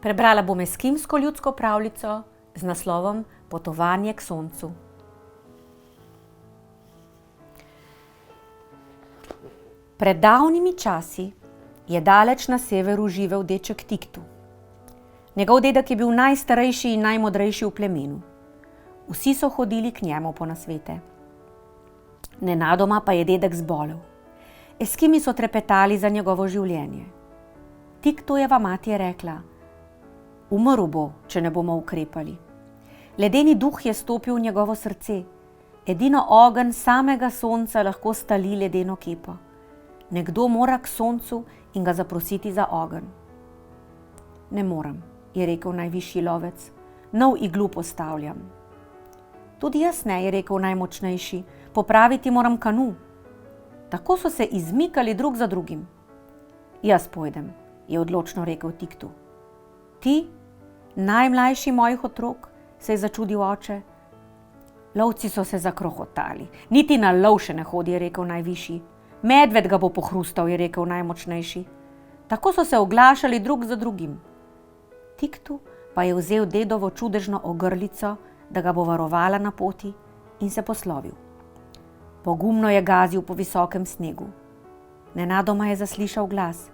Prebrala bom eskimsko ljudsko pravljico z naslovom Potovanje k soncu. Pred davnimi časi je daleč na severu živel deček Tiktu. Njegov dedek je bil najstarejši in najmodrejši v plemenu. Vsi so hodili k njemu po nasvete. Nenadoma pa je dedek zbolel. Eskimi so trepetali za njegovo življenje. Tiktujeva mati je rekla: umrl bo, če ne bomo ukrepali. Ledeni duh je stopil v njegovo srce. Edino ogenj samega sonca lahko stali ledeno kepo. Nekdo mora k soncu in ga zaprositi za ogenj. Ne morem, je rekel najvišji lovec. Nov iglu postavljam. Tudi jaz ne, je rekel najmočnejši. Popraviti moram kanu. Tako so se izmikali drug za drugim. Jaz pojdem, je odločno rekel Tiktu. Ti, najmlajši mojih otrok, se je začudil oče. Lovci so se zakrohotali. Niti na lov še ne hodi, je rekel najvišji. Medved ga bo pohrustal, je rekel najmočnejši. Tako so se oglašali drug za drugim. Tiktu pa je vzel dedovo čudežno ogrlico, da ga bo varovala na poti, in se poslovil. Pogumno je gazil po visokem snegu. Nenadoma je zaslišal glas.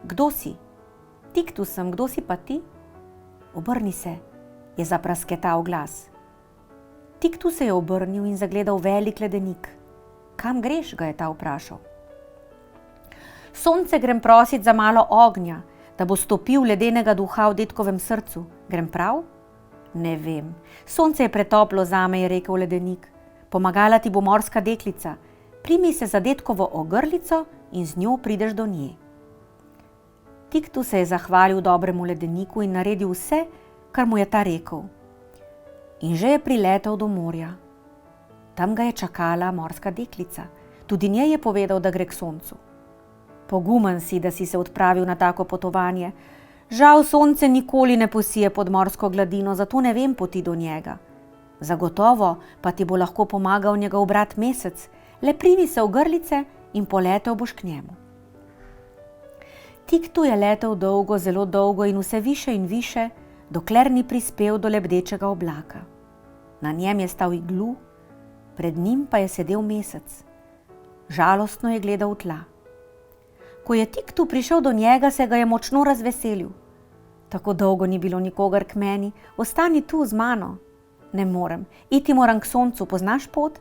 Kdo si? Tiktu sem, kdo si pa ti? Obrni se, je zaprasketal glas. Tiktu se je obrnil in zagledal velik ledenik. Kam greš, ga je ta vprašal. Sonce, grem prosit za malo ognja, da bo stopil ledenega duha v dedkovem srcu. Grem prav? Ne vem. Sonce je pretoplo zame, je rekel ledenik. Pomagala ti bo morska deklica. Primi se za dedkovo ogrlico in z njo prideš do nje. Tiktu se je zahvalil dobremu ledeniku in naredil vse, kar mu je ta rekel. In že je priletel do morja. Tam ga je čakala morska deklica. Tudi njej je povedal, da gre k soncu. Pogumen si, da si se odpravil na tako potovanje. Žal sonce nikoli ne posije pod morsko gladino, zato ne vem poti do njega. Zagotovo pa ti bo lahko pomagal njegov brat Mesec. Le primi se ogrlice in poletel boš k njemu. Tiktu je letel dolgo, zelo dolgo in vse više in više, dokler ni prispel do lebdečega oblaka. Na njem je stal iglu, pred njim pa je sedel Mesec. Žalostno je gledal v tla. Ko je Tiktu prišel do njega, se ga je močno razveselil. Tako dolgo ni bilo nikogar k meni, ostani tu z mano. Ne morem, iti moram k soncu, poznaš pot?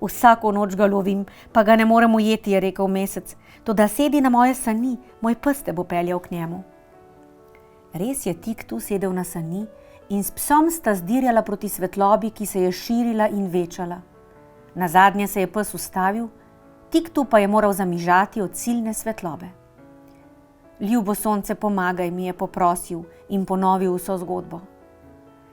Vsako noč ga lovim, pa ga ne morem ujeti, je rekel Mesec. Toda sedi na moje sani, moj pes te bo peljal k njemu. Res je Tiktu sedel na sani in s psom sta zdirjala proti svetlobi, ki se je širila in večala. Nazadnje se je pes ustavil, Tiktu pa je moral zamižati od silne svetlobe. Ljubo sonce, pomagaj mi, je poprosil in ponovil vso zgodbo.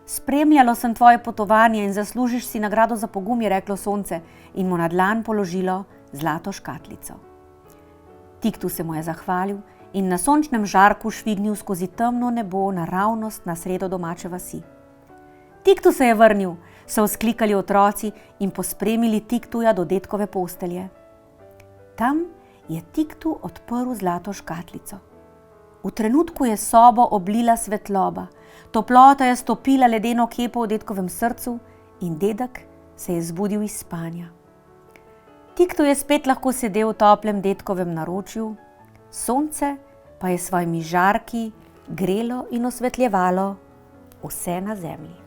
Spremljalo sem tvoje potovanje in zaslužiš si nagrado za pogum, je reklo sonce in mu na dlan položilo zlato škatlico. Tiktu se mu je zahvalil in na sončnem žarku švignil skozi temno nebo naravnost na sredo domače vasi. Tiktu se je vrnil, so vzklikali otroci in pospremili Tiktuja do dedkove postelje. Tam je Tiktu odprl zlato škatlico. V trenutku je sobo oblila svetloba, toplota je stopila ledeno kepo v dedkovem srcu in dedek se je zbudil iz spanja. Tiktu je spet lahko sedel v toplem dedkovem naročju, sonce pa je s svojimi žarki grelo in osvetljevalo vse na zemlji.